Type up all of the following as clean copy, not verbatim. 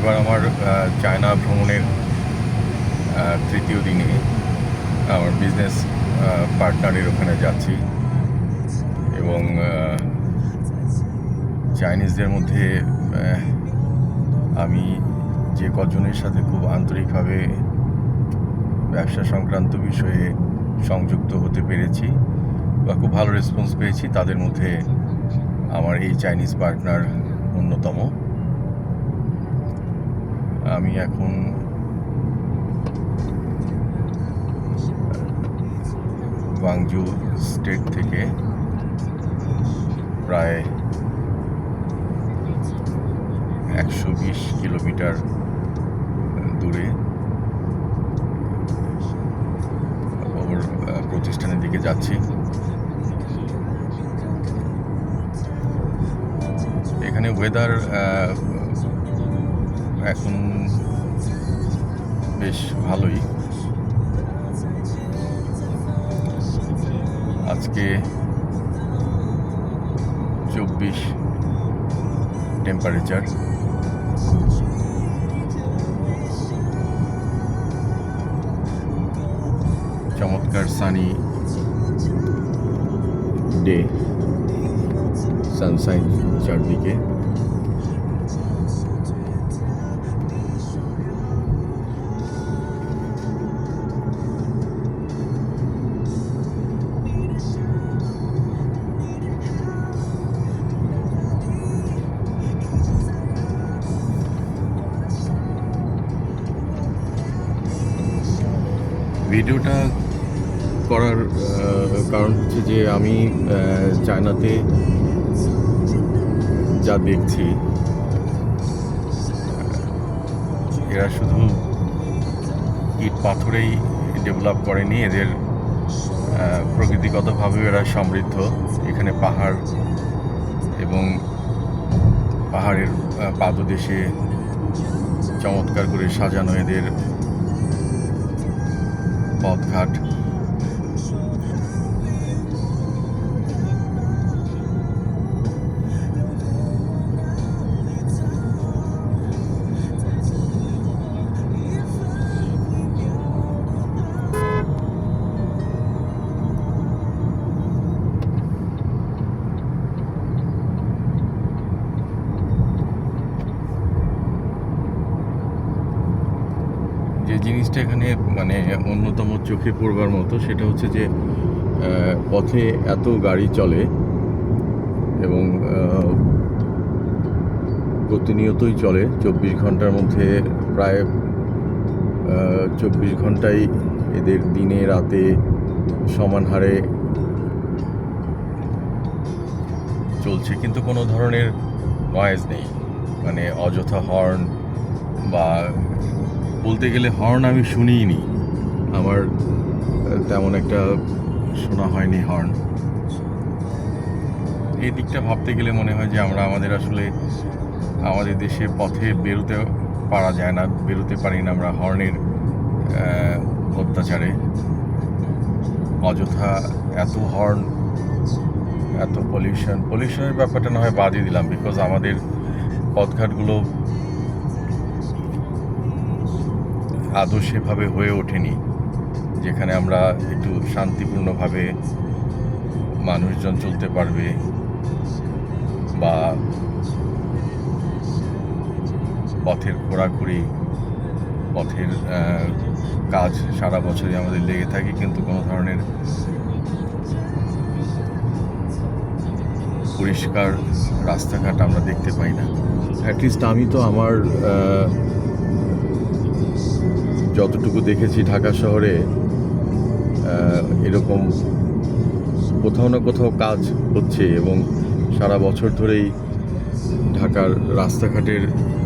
এবার আমার চায়না ভ্রমণের তৃতীয় দিনে আমার বিজনেস পার্টনারের ওখানে যাচ্ছি এবং চাইনিজদের মধ্যে আমি যে কজনের সাথে খুব আন্তরিকভাবে ব্যবসা সংক্রান্ত বিষয়ে সংযুক্ত হতে পেরেছি বা খুব ভালো রেসপন্স পেয়েছি, তাদের মধ্যে আমার এই চাইনিজ পার্টনার অন্যতম। আমি এখন গুয়াংজু স্টেট থেকে প্রায় 120 কিলোমিটার দূরে ওর প্রতিষ্ঠানের দিকে যাচ্ছি। এখানে ওয়েদার এখন বেশ ভালোই। আজকে 24 টেম্পারেচার। চমৎকার সানি ডে, সানশাইন চারদিকে। ভিডিওটা করার কারণ হচ্ছে যে আমি চায়নাতে যা দেখছি, এরা শুধু ইট পাথরেই ডেভেলপ করেনি, এদের প্রকৃতিগতভাবেও এরা সমৃদ্ধ। এখানে পাহাড় এবং পাহাড়ের পাদদেশে চমৎকার করে সাজানো এদের পথঘাট। যে জিনিসটা এখানে মানে অন্যতম চোখে পড়বার মতো, সেটা হচ্ছে যে পথে এত গাড়ি চলে এবং প্রতিনিয়তই চলে। 24 ঘন্টার মধ্যে প্রায় 24 ঘন্টাই এদের দিনে রাতে সমান হারে চলছে, কিন্তু কোনো ধরনের নয়েজ নেই, মানে অযথা হর্ন বা বলতে গেলে হর্ন আমি শুনিই নি। আমার তেমন একটা শোনা হয়নি হর্ন। এই দিকটা ভাবতে গেলে মনে হয় যে আমরা আসলে আমাদের দেশে পথে বেরোতে পারা যায় না, বেরোতে পারি না আমরা হর্নের অত্যাচারে। অযথা এত হর্ন, এত পলিউশনের ব্যাপারটা না হয় বাদই দিলাম, বিকজ আমাদের পথঘাটগুলো আদৌ সেভাবে হয়ে ওঠেনি যেখানে আমরা একটু শান্তিপূর্ণভাবে মানুষজন চলতে পারবে বা পথের ঘোরাঘুরি, পথের কাজ সারা বছরই আমাদের লেগে থাকে, কিন্তু কোনো ধরনের পরিষ্কার রাস্তাঘাট আমরা দেখতে পাই না। অ্যাটলিস্ট আমি তো আমার যতটুকু দেখেছি ঢাকা শহরে এরকম কোথাও না কোথাও কাজ হচ্ছে এবং সারা বছর ধরেই ঢাকার রাস্তাঘাটের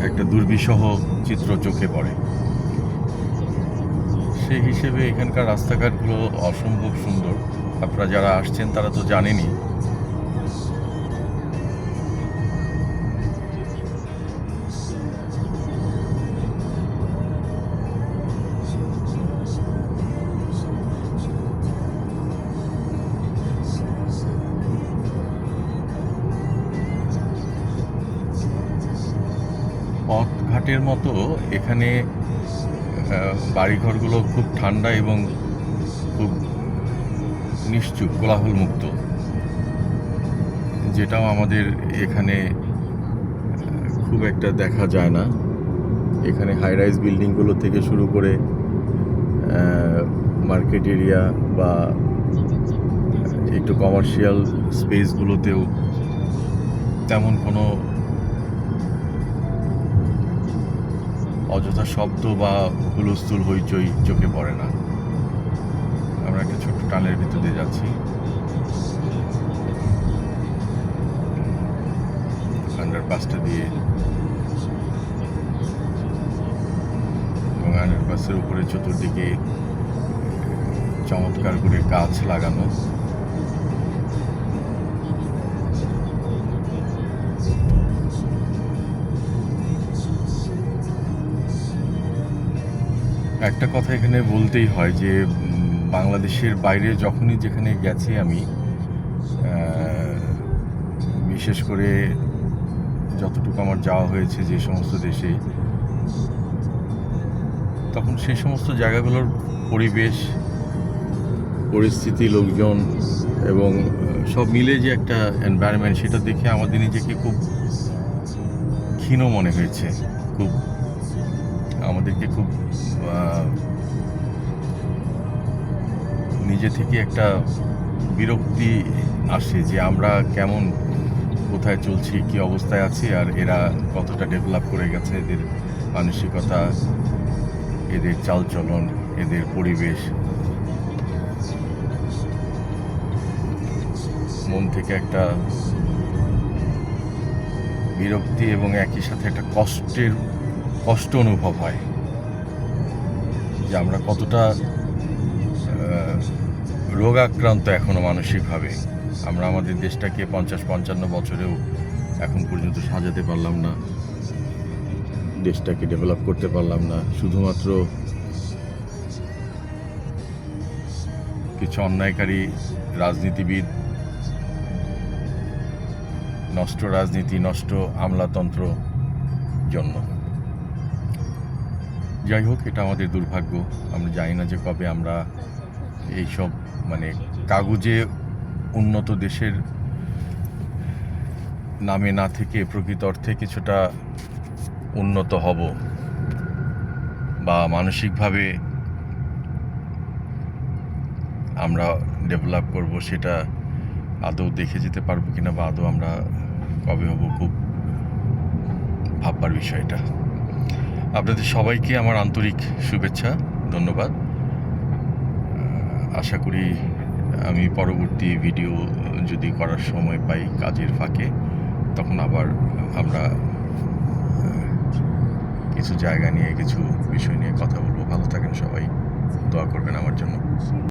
একটা দুর্বিষহ চিত্র চোখে পড়ে। সেই হিসেবে এখানকার রাস্তাঘাটগুলো অসম্ভব সুন্দর। আপনারা যারা আসছেন তারা তো জানেনই। ফ্ল্যাটের মতো এখানে বাড়িঘরগুলো খুব ঠান্ডা এবং খুব নিশ্চুপ, কোলাহলমুক্ত, যেটাও আমাদের এখানে খুব একটা দেখা যায় না। এখানে হাই রাইজ বিল্ডিংগুলো থেকে শুরু করে মার্কেট এরিয়া বা একটু কমার্শিয়াল স্পেসগুলোতেও তেমন কোনো অযথা শব্দ বা হুলস্থুল হইচই চোখে পড়ে না। আমরা একটা ছোট্ট টানেলের ভিতর দিয়ে যাচ্ছি। আন্ডারপাসটা দিয়ে, এবং আন্ডারপাসের উপরে চতুর্দিকে চমৎকার করে গাছ লাগানো। একটা কথা এখানে বলতেই হয় যে বাংলাদেশের বাইরে যখনই যেখানে গেছি আমি, বিশেষ করে যতটুকু আমার যাওয়া হয়েছে যে সমস্ত দেশে, তখন সেই সমস্ত জায়গাগুলোর পরিবেশ, পরিস্থিতি, লোকজন এবং সব মিলে যে একটা এনভায়রনমেন্ট, সেটা দেখে আমাদের নিজেকে খুব ক্ষীণ মনে হয়েছে। আমাদেরকে খুব নিজে থেকে একটা বিরক্তি আসে যে আমরা কেমন, কোথায় চলছি, কি অবস্থায় আছি, আর এরা কতটা ডেভেলপ করে গেছে, এদের মানসিকতা, এদের চালচলন, এদের পরিবেশ। মন থেকে একটা বিরক্তি এবং একই সাথে একটা কষ্ট অনুভব হয় যে আমরা কতটা রোগাক্রান্ত এখনো মানসিকভাবে। আমরা আমাদের দেশটাকে 50-55 বছরেও এখন পর্যন্ত সাজাতে পারলাম না, দেশটাকে ডেভেলপ করতে পারলাম না। শুধুমাত্র কিছু অন্যায়কারী রাজনীতিবিদ, নষ্ট রাজনীতি, নষ্ট আমলাতন্ত্র জন্য। যাই হোক, এটা আমাদের দুর্ভাগ্য। আমরা জানি না যে কবে আমরা এইসব কাগজে উন্নত দেশের নামে না থেকে প্রকৃত অর্থে কিছুটা উন্নত হব বা মানসিকভাবে আমরা ডেভেলপ করব, সেটা আদৌ দেখে যেতে পারবো কিনা বা আদৌ আমরা কবে হব, খুব ভাববার বিষয়টা। আপনাদের সবাইকে আমার আন্তরিক শুভেচ্ছা, ধন্যবাদ। আশা করি আমি পরবর্তী ভিডিও যদি করার সময় পাই কাজের ফাঁকে, তখন আবার আমরা কিছু জায়গা নিয়ে, কিছু বিষয় নিয়ে কথা বলবো। ভালো থাকেন সবাই, দোয়া করবেন আমার জন্য।